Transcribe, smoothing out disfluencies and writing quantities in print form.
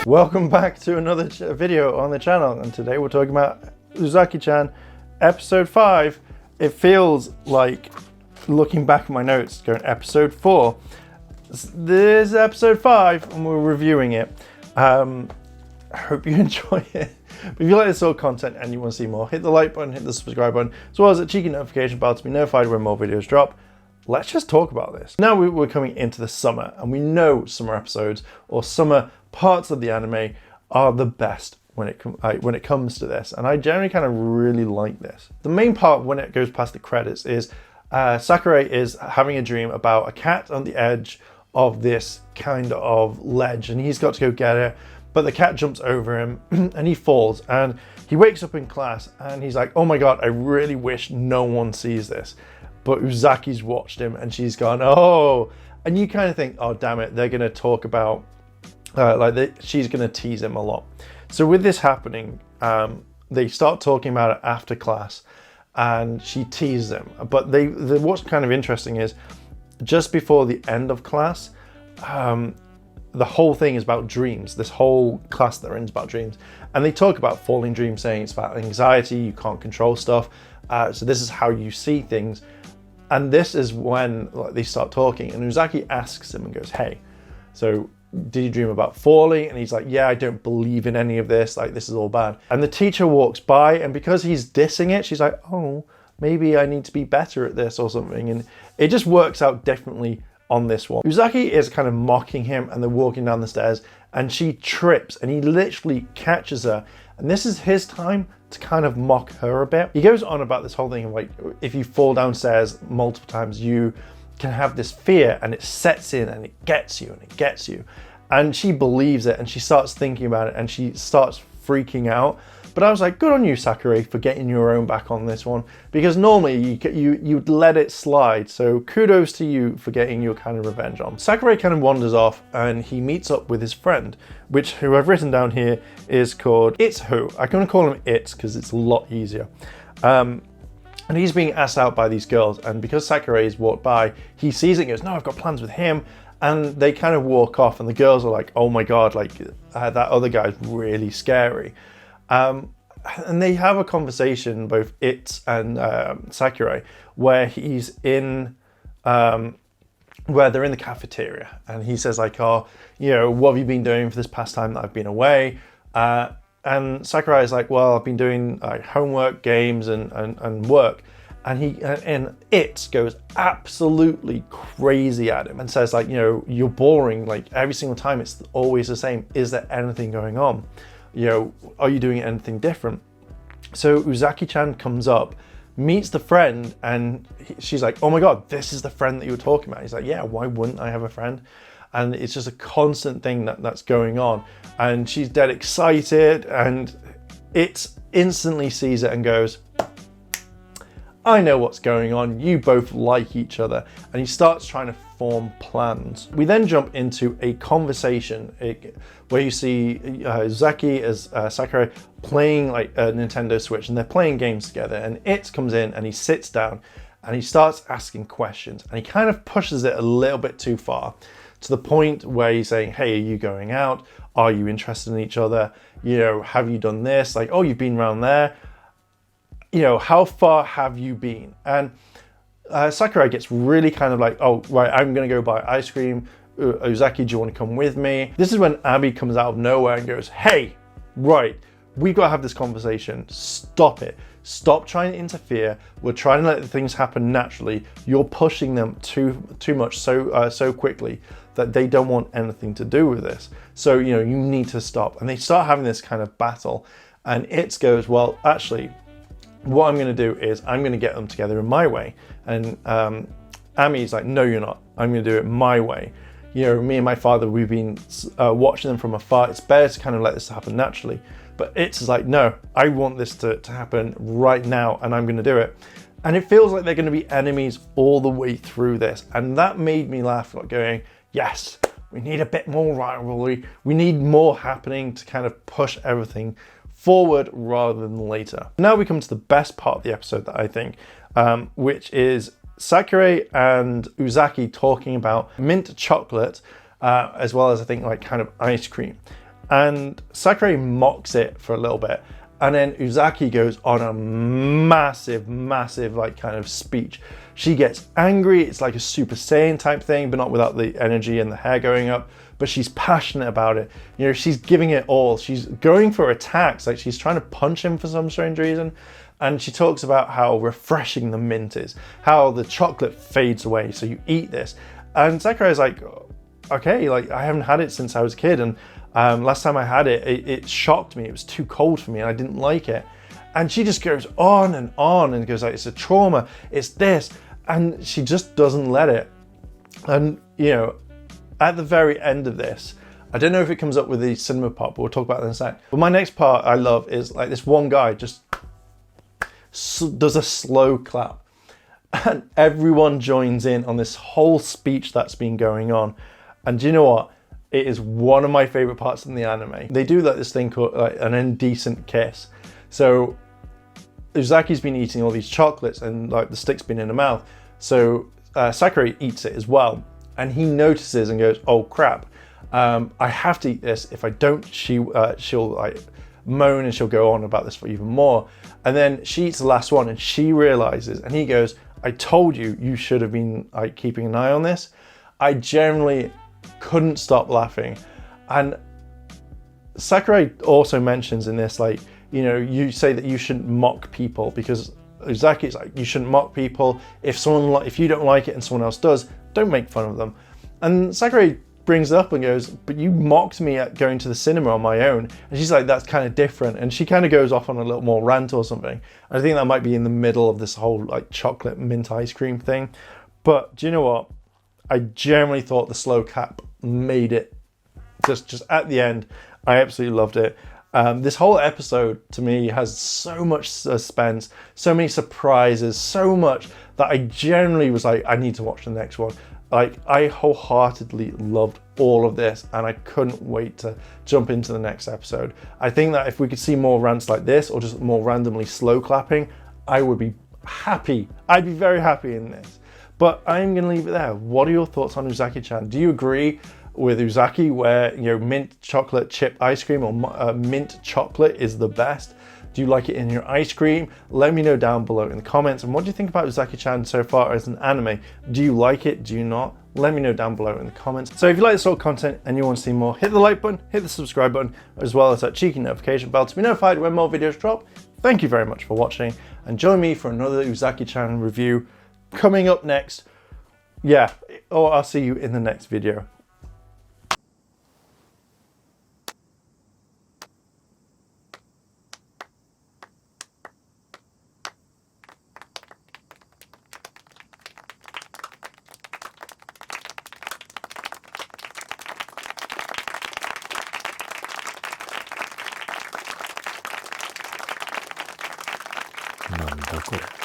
Welcome back to another video on the channel, and today we're talking about Uzaki-chan episode 5. It feels like, looking back at my notes, going episode 4. This is episode 5 and we're reviewing it. I hope you enjoy it. But if you like this sort of content and you want to see more, hit the like button, hit the subscribe button, as well as a cheeky notification bell to be notified when more videos drop. Let's just talk about this. Now we're coming into the summer, and we know summer episodes or summer parts of the anime are the best when it comes to this, and I generally kind of really like this. The main part when it goes past the credits is Sakurai is having a dream about a cat on the edge of this kind of ledge, and he's got to go get it, but the cat jumps over him and he falls, and he wakes up in class and he's like, oh my god, I really wish no one sees this. But Uzaki's watched him and she's gone, oh, and you kind of think, oh damn it, they're going to talk about she's going to tease him a lot. So with this happening, they start talking about it after class and she teases him. But what's kind of interesting is just before the end of class, the whole thing is about dreams. This whole class they're in is about dreams. And they talk about falling dreams, saying it's about anxiety, you can't control stuff. So this is how you see things. And this is when they start talking, and Uzaki asks him and goes, hey, so did you dream about falling? And he's like, yeah, I don't believe in any of this. Like, this is all bad. And the teacher walks by, and because he's dissing it, she's like, oh, maybe I need to be better at this or something. And it just works out differently on this one. Uzaki is kind of mocking him, and they're walking down the stairs, and she trips, and he literally catches her. And this is his time to kind of mock her a bit. He goes on about this whole thing of like, if you fall downstairs multiple times, you can have this fear and it sets in and it gets you and it gets you. And she believes it and she starts thinking about it and she starts freaking out. But I was like, good on you, Sakurai, for getting your own back on this one, because normally you'd let it slide. So kudos to you for getting your kind of revenge on. Sakurai kind of wanders off and he meets up with his friend, who I've written down here is called It's Who. I'm going to call him It's because it's a lot easier. And he's being asked out by these girls, and because Sakurai's walked by, he sees it and goes, no, I've got plans with him. And they kind of walk off and the girls are like, oh my god, like that other guy's really scary. And they have a conversation, both It and Sakurai, where he's in, where they're in the cafeteria, and he says like, oh, you know, what have you been doing for this past time that I've been away? And Sakurai is like, well, I've been doing homework, games, and work. And It goes absolutely crazy at him and says like, you know, you're boring, like every single time it's always the same. Is there anything going on? You know, are you doing anything different? So Uzaki-chan comes up, meets the friend, and she's like, oh my god, this is the friend that you were talking about. He's like, yeah, why wouldn't I have a friend? And it's just a constant thing that's going on. And she's dead excited, and It instantly sees it and goes, I know what's going on, you both like each other. And he starts trying to form plans. We then jump into a conversation where you see Uzaki as Sakurai playing like a Nintendo Switch, and they're playing games together, and It comes in and he sits down and he starts asking questions, and he kind of pushes it a little bit too far, to the point where he's saying, hey, are you going out? Are you interested in each other? You know, have you done this? Like, oh, you've been around there. You know, how far have you been? And Sakurai gets really kind of like, oh, right, I'm going to go buy ice cream. Uzaki, do you want to come with me? This is when Abby comes out of nowhere and goes, hey, right, we've got to have this conversation. Stop it. Stop trying to interfere. We're trying to let things happen naturally. You're pushing them too much so quickly that they don't want anything to do with this. So, you know, you need to stop. And they start having this kind of battle. And It goes, well, actually, what I'm going to do is I'm going to get them together in my way. And Ami's like, no, you're not. I'm going to do it my way. You know, me and my father, we've been watching them from afar. It's better to kind of let this happen naturally. But It's like, no, I want this to happen right now, and I'm going to do it. And it feels like they're going to be enemies all the way through this. And that made me laugh, like going, yes, we need a bit more rivalry. We need more happening to kind of push everything forward rather than later. Now we come to the best part of the episode that I think, which is Sakurai and Uzaki talking about mint chocolate, as well as I think like kind of ice cream. And Sakurai mocks it for a little bit. And then Uzaki goes on a massive like kind of speech. She gets angry. It's like a Super Saiyan type thing, but not without the energy and the hair going up. But she's passionate about it. You know, she's giving it all. She's going for attacks. Like she's trying to punch him for some strange reason. And she talks about how refreshing the mint is, how the chocolate fades away. So you eat this. And Sakurai's like, okay, like I haven't had it since I was a kid. And last time I had it, it shocked me. It was too cold for me and I didn't like it. And she just goes on and goes like, it's a trauma, it's this. And she just doesn't let it. And, you know, at the very end of this, I don't know if it comes up with the cinema part, but we'll talk about that in a sec. But my next part I love is like this one guy just does a slow clap. And everyone joins in on this whole speech that's been going on. And do you know what? It is one of my favorite parts in the anime. They do like this thing called like an indecent kiss. So Uzaki's been eating all these chocolates and like the stick's been in her mouth. So Sakurai eats it as well. And he notices and goes, oh crap, I have to eat this. If I don't, she'll like moan and she'll go on about this for even more. And then she eats the last one and she realizes, and he goes, I told you, you should have been like keeping an eye on this. I generally couldn't stop laughing. And Sakurai also mentions in this, like, you know, you say that you shouldn't mock people because Uzaki's like, you shouldn't mock people. If you don't like it and someone else does, don't make fun of them. And Sakurai brings it up and goes, but you mocked me at going to the cinema on my own. And she's like, that's kind of different. And she kind of goes off on a little more rant or something. I think that might be in the middle of this whole like chocolate mint ice cream thing. But do you know what? I generally thought the slow clap made it just at the end. I absolutely loved it. This whole episode to me has so much suspense, so many surprises, so much that I generally was like, I need to watch the next one. Like I wholeheartedly loved all of this and I couldn't wait to jump into the next episode. I think that if we could see more rants like this or just more randomly slow clapping, I would be happy. I'd be very happy in this. But I'm going to leave it there. What are your thoughts on Uzaki-chan? Do you agree with Uzaki where, you know, mint chocolate chip ice cream or mint chocolate is the best? Do you like it in your ice cream? Let me know down below in the comments. And what do you think about Uzaki-chan so far as an anime? Do you like it? Do you not? Let me know down below in the comments. So if you like this sort of content and you want to see more, hit the like button, hit the subscribe button, as well as that cheeky notification bell to be notified when more videos drop. Thank you very much for watching and join me for another Uzaki-chan review coming up next. Yeah, or I'll see you in the next video.なんだこれ。